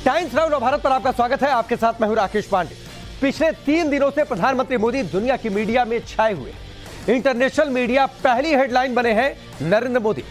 Times now Bharat पर आपका स्वागत है। आपके साथ मैं हूं राकेश पांडे। पिछले 3 दिनों से प्रधानमंत्री मोदी दुनिया की मीडिया में छाए हुए हैं। इंटरनेशनल मीडिया पहली हेडलाइन बने हैं नरेंद्र मोदी।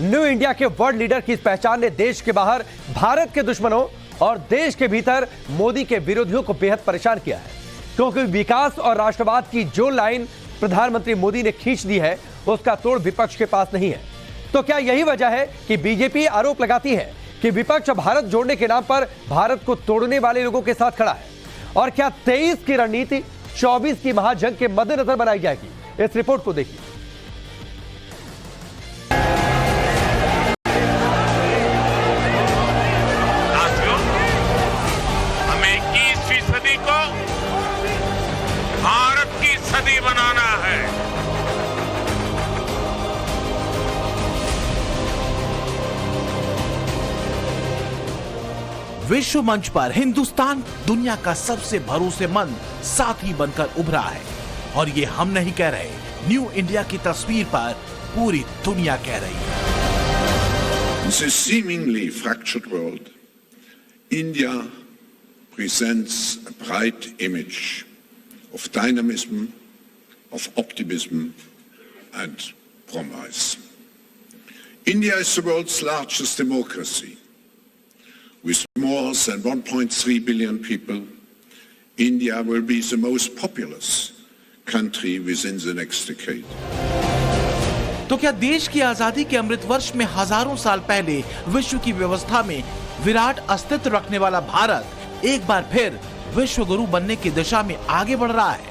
न्यू इंडिया के वर्ल्ड लीडर की इस पहचान ने देश के बाहर भारत के दुश्मनों और देश के भीतर मोदी के विरोधियों को बेहद परेशान किया है, क्योंकि विकास और राष्ट्रवाद की जो लाइन प्रधानमंत्री मोदी ने खींच दी है उसका तोड़ विपक्ष के पास नहीं है। तो क्या यही वजह है कि बीजेपी आरोप लगाती है कि विपक्ष भारत जोड़ने के नाम पर भारत को तोड़ने वाले लोगों के साथ खड़ा है? और क्या 23 की रणनीति 24 की महाजंग के मद्देनजर बनाई जाएगी? इस रिपोर्ट को देखिए। हमें 21वीं सदी को भारत की सदी बनाना है। विश्व मंच पर हिंदुस्तान दुनिया का सबसे भरोसेमंद साथी बनकर उभरा है, और ये हम नहीं कह रहे, न्यू इंडिया की तस्वीर पर पूरी दुनिया कह रही है। This seemingly fractured world, India presents a bright image of dynamism, of optimism and promise. India is the world's largest democracy. With more than 1.3 billion people, India will be the most populous country within the next decade. तो क्या देश की आजादी के अमृत वर्ष में हजारों साल पहले विश्व की व्यवस्था में विराट अस्तित्व रखने वाला भारत एक बार फिर विश्व गुरु बनने की दिशा में आगे बढ़ रहा है?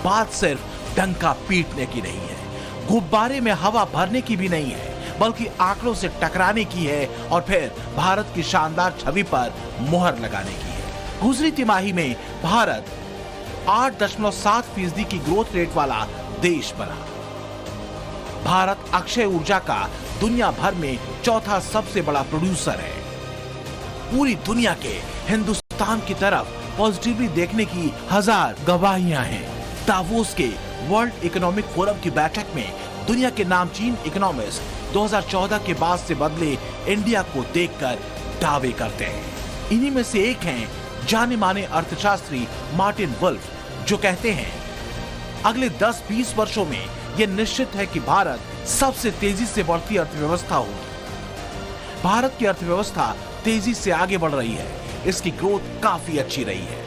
बात सिर्फ डंका पीटने की नहीं है, गुब्बारे में हवा भरने की भी नहीं है, बल्कि आंकड़ों से टकराने की है और फिर भारत की शानदार छवि पर मुहर लगाने की है। गुजरी तिमाही में भारत 8.7% की ग्रोथ रेट वाला देश बना। भारत अक्षय ऊर्जा का दुनिया भर में चौथा सबसे बड़ा प्रोड्यूसर है। पूरी दुनिया के हिंदुस्तान की तरफ पॉजिटिवली देखने की हजार गवाहियां हैं। दावोस के वर्ल्ड इकोनॉमिक फोरम की बैठक में दुनिया के नामचीन इकोनॉमिस्ट 2014 के बाद से बदले इंडिया को देखकर दावे करते हैं। इन्हीं में से एक हैं जाने माने अर्थशास्त्री मार्टिन वुल्फ, जो कहते हैं अगले 10-20 वर्षों में यह निश्चित है कि भारत सबसे तेजी से बढ़ती अर्थव्यवस्था होगी। भारत की अर्थव्यवस्था तेजी से आगे बढ़ रही है, इसकी ग्रोथ काफी अच्छी रही है,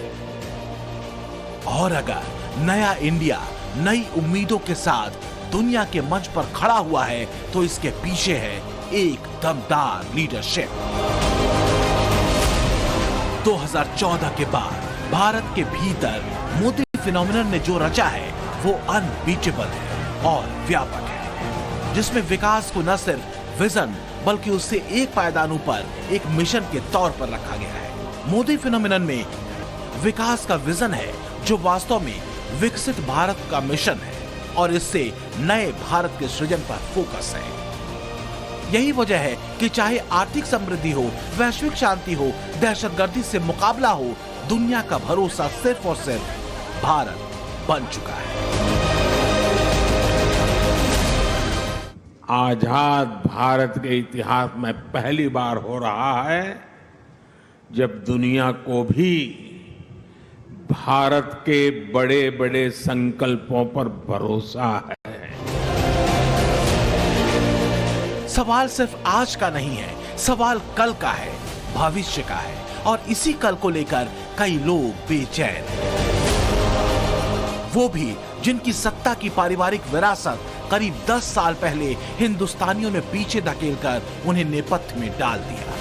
और अगर नया इंडिया नई उम्मीदों के साथ दुनिया के मंच पर खड़ा हुआ है तो इसके पीछे है एक दमदार लीडरशिप। 2014 के बाद भारत के भीतर मोदी फिनोमिनन ने जो रचा है वो अनबीटेबल है और व्यापक है, जिसमें विकास को न सिर्फ विजन बल्कि उससे एक पायदानों पर एक मिशन के तौर पर रखा गया है। मोदी फिनोमिनन में विकास का विजन है जो वास्तव में विकसित भारत का मिशन है, और इससे नए भारत के सृजन पर फोकस है। यही वजह है कि चाहे आर्थिक समृद्धि हो, वैश्विक शांति हो, दहशतगर्दी से मुकाबला हो, दुनिया का भरोसा सिर्फ और सिर्फ भारत बन चुका है। आजाद भारत के इतिहास में पहली बार हो रहा है जब दुनिया को भी भारत के बड़े बड़े संकल्पों पर भरोसा है। सवाल सिर्फ आज का नहीं है, सवाल कल का है, भविष्य का है, और इसी कल को लेकर कई लोग बेचैन हैं। वो भी जिनकी सत्ता की पारिवारिक विरासत करीब 10 साल पहले हिंदुस्तानियों ने पीछे धकेलकर उन्हें नेपथ्य में डाल दिया।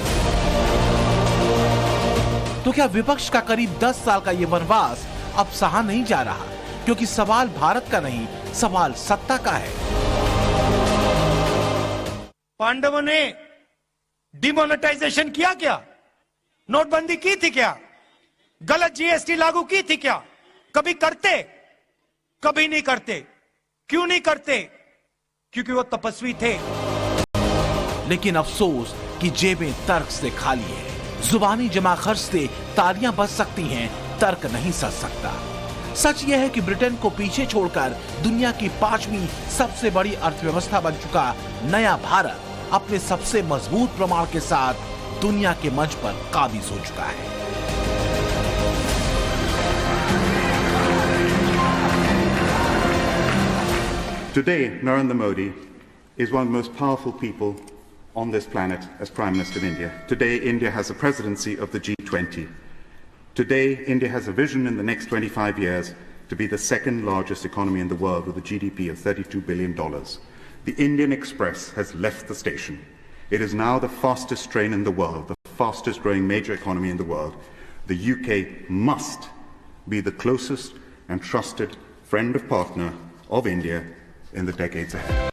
तो क्या विपक्ष का करीब 10 साल का ये वनवास अब सहा नहीं जा रहा? क्योंकि सवाल भारत का नहीं, सवाल सत्ता का है। पांडवों ने डिमोनेटाइजेशन किया क्या? नोटबंदी की थी क्या? गलत जीएसटी लागू की थी क्या? कभी करते? कभी नहीं करते। क्यों नहीं करते? क्योंकि वो तपस्वी थे। लेकिन अफसोस कि जेबें तर्क से खाली है। जुबानी जमा खर्च से तालियां बज सकती हैं, तर्क नहीं सज सकता। सच यह है कि ब्रिटेन को पीछे छोड़कर दुनिया की 5वीं सबसे बड़ी अर्थव्यवस्था बन चुका नया भारत अपने सबसे मजबूत प्रमाण के साथ दुनिया के मंच पर काबिज हो चुका है। Today, Narendra Modi is one of the most powerful people on this planet as Prime Minister of India. Today, India has the presidency of the G20. Today, India has a vision in the next 25 years to be the second largest economy in the world with a GDP of $32 billion. The Indian Express has left the station. It is now the fastest train in the world, the fastest growing major economy in the world. The UK must be the closest and trusted friend of partner of India in the decades ahead.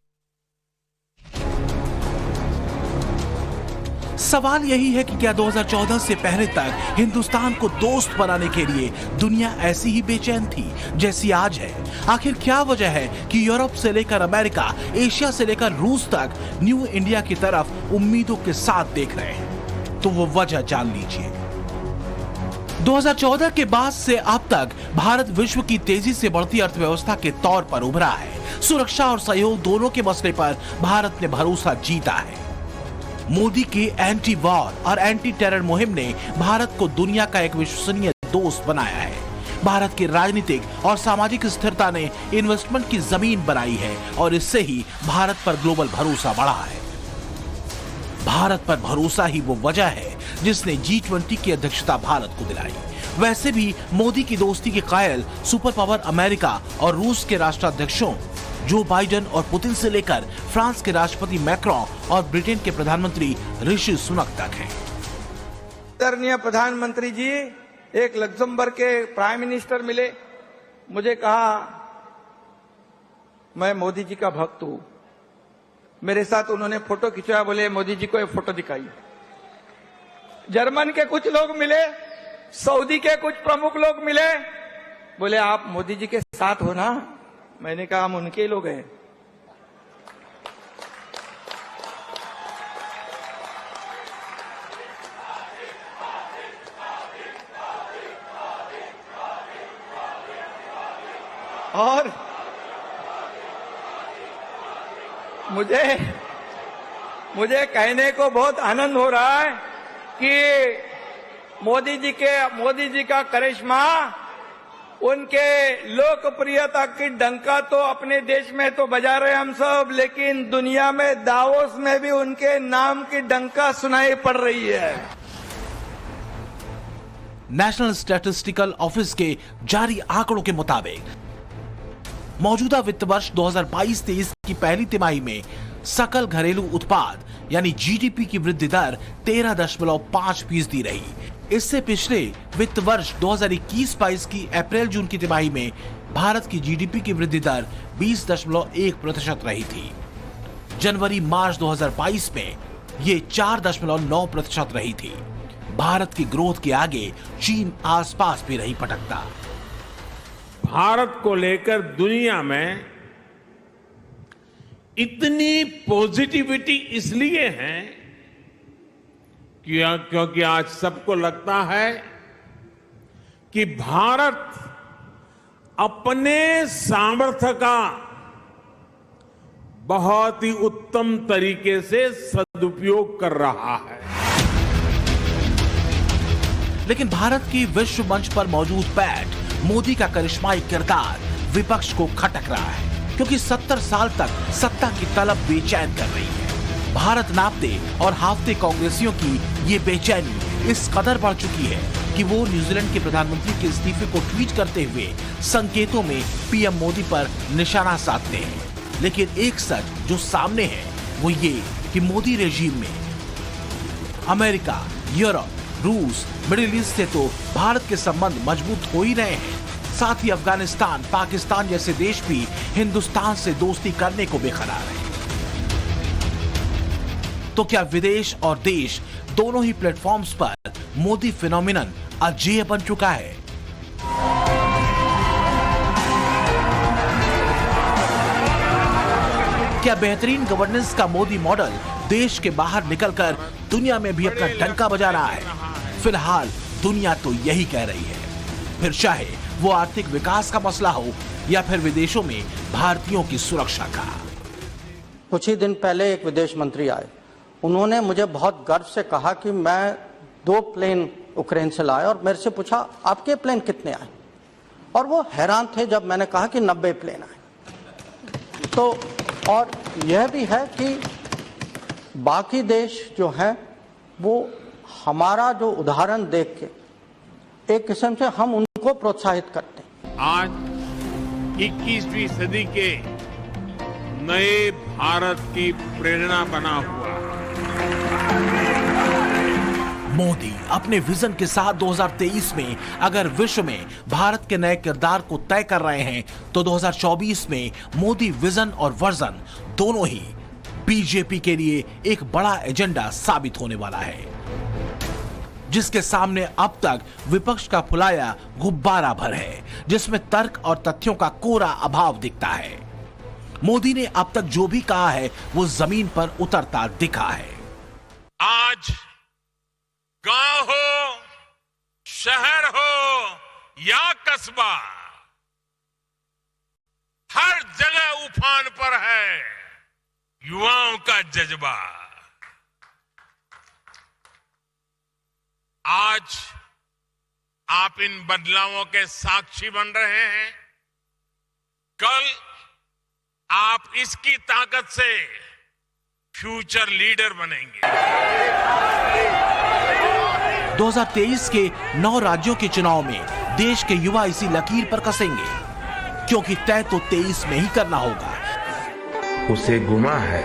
सवाल यही है कि क्या 2014 से पहले तक हिंदुस्तान को दोस्त बनाने के लिए दुनिया ऐसी ही बेचैन थी जैसी आज है? आखिर क्या वजह है कि यूरोप से लेकर अमेरिका, एशिया से लेकर रूस तक न्यू इंडिया की तरफ उम्मीदों के साथ देख रहे हैं? तो वो वजह जान लीजिए। 2014 के बाद से अब तक भारत विश्व की तेजी से बढ़ती अर्थव्यवस्था के तौर पर उभरा है। सुरक्षा और सहयोग दोनों के मसले पर भारत ने भरोसा जीता है। मोदी की एंटी वॉर और एंटी टेरर मुहिम ने भारत को दुनिया का एक विश्वसनीय दोस्त बनाया है। भारत की राजनीतिक और सामाजिक स्थिरता ने इन्वेस्टमेंट की जमीन बनाई है और इससे ही भारत पर ग्लोबल भरोसा बढ़ा है। भारत पर भरोसा ही वो वजह है जिसने G20 की अध्यक्षता भारत को दिलाई। वैसे भी मोदी की दोस्ती के कायल सुपर पावर अमेरिका और रूस के राष्ट्राध्यक्षों जो बाइडेन और पुतिन से लेकर फ्रांस के राष्ट्रपति मैक्रोन और ब्रिटेन के प्रधानमंत्री ऋषि सुनक तक हैं। आदरणीय प्रधानमंत्री जी एक लग्जमबर्ग के प्राइम मिनिस्टर मिले, मुझे कहा मैं मोदी जी का भक्त हूं। मेरे साथ उन्होंने फोटो खिंचवाया, बोले मोदी जी को एक फोटो दिखाई। जर्मन के कुछ लोग मिले, सऊदी के कुछ प्रमुख लोग मिले, बोले आप मोदी जी के साथ हो ना? मैंने कहा हम उनके लोग हैं। और मुझे कहने को बहुत आनंद हो रहा है कि मोदी जी का करिश्मा, उनके लोकप्रियता की डंका तो अपने देश में तो बजा रहे हम सब, लेकिन दुनिया में दावोस में भी उनके नाम की डंका सुनाई पड़ रही है। नेशनल स्टैटिस्टिकल ऑफिस के जारी आंकड़ों के मुताबिक मौजूदा वित्त वर्ष 2022-23 की पहली तिमाही में सकल घरेलू उत्पाद यानी जीडीपी की वृद्धि दर 13.5% रही। इससे पिछले वित्त वर्ष 2021-22 की अप्रैल जून की तिमाही में भारत की जीडीपी की वृद्धि दर 20.1% रही थी। जनवरी मार्च 2022 में ये 4.9% रही थी। भारत की ग्रोथ के आगे चीन आसपास भी नहीं पटकता। भारत को लेकर दुनिया में इतनी पॉजिटिविटी इसलिए है क्योंकि आज सबको लगता है कि भारत अपने सामर्थ्य का बहुत ही उत्तम तरीके से सदुपयोग कर रहा है। लेकिन भारत की विश्व मंच पर मौजूद पैठ मोदी का करिश्माई किरदार विपक्ष को खटक रहा है, क्योंकि 70 साल तक सत्ता की तलब बेचैन कर रही है। भारत नापते और हाफते कांग्रेसियों की ये बेचैनी इस कदर बढ़ चुकी है कि वो न्यूजीलैंड के प्रधानमंत्री के इस्तीफे को ट्वीट करते हुए संकेतों में पीएम मोदी पर निशाना साधते हैं। लेकिन एक सच जो सामने है वो ये कि मोदी रेजीम में अमेरिका, यूरोप, रूस, मिडिल ईस्ट से तो भारत के संबंध मजबूत हो ही रहे हैं, साथ ही अफगानिस्तान, पाकिस्तान जैसे देश भी हिंदुस्तान से दोस्ती करने को बेकरार हैं। तो क्या विदेश और देश दोनों ही प्लेटफॉर्म्स पर मोदी फिनोमिनन अजेय बन चुका है? क्या बेहतरीन गवर्नेंस का मोदी मॉडल देश के बाहर निकलकर दुनिया में भी अपना डंका बजा रहा है? फिलहाल दुनिया तो यही कह रही है। फिर चाहे वो आर्थिक विकास का मसला हो या फिर विदेशों में भारतीयों की सुरक्षा का। कुछ ही दिन पहले एक विदेश मंत्री आए, उन्होंने मुझे बहुत गर्व से कहा कि मैं 2 प्लेन यूक्रेन से लाया और मेरे से पूछा आपके प्लेन कितने आए, और वो हैरान थे जब मैंने कहा कि 90 प्लेन आए। तो और यह भी है कि बाकी देश जो हैं वो हमारा जो उदाहरण देख के एक किस्म से हम उनको प्रोत्साहित करते हैं। आज 21वीं सदी के नए भारत की प्रेरणा बना हुआ है। मोदी अपने विजन के साथ 2023 में अगर विश्व में भारत के नए किरदार को तय कर रहे हैं तो 2024 में मोदी विजन और वर्जन दोनों ही बीजेपी के लिए एक बड़ा एजेंडा साबित होने वाला है, जिसके सामने अब तक विपक्ष का फुलाया गुब्बारा भर है, जिसमें तर्क और तथ्यों का कोरा अभाव दिखता है। मोदी ने अब तक जो भी कहा है वो जमीन पर उतरता दिखा है। आज गांव हो, शहर हो या कस्बा, हर जगह उफान पर है युवाओं का जज्बा। आज आप इन बदलावों के साक्षी बन रहे हैं। कल आप इसकी ताकत से फ्यूचर लीडर बनेंगे। 2023 के 9 राज्यों के चुनाव में देश के युवा इसी लकीर पर कसेंगे, क्योंकि तय तो 23 में ही करना होगा। उसे गुमा है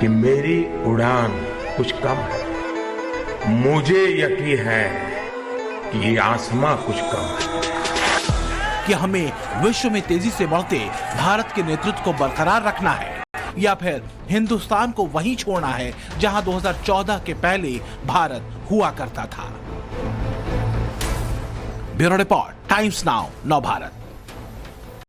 कि मेरी उड़ान कुछ कम है, मुझे यकीन है कि ये आसमां कुछ कम है। कि हमें विश्व में तेजी से बढ़ते भारत के नेतृत्व को बरकरार रखना है या फिर हिंदुस्तान को वहीं छोड़ना है जहां 2014 के पहले भारत हुआ करता था। ब्यूरो रिपोर्ट, टाइम्स नाउ, नव भारत।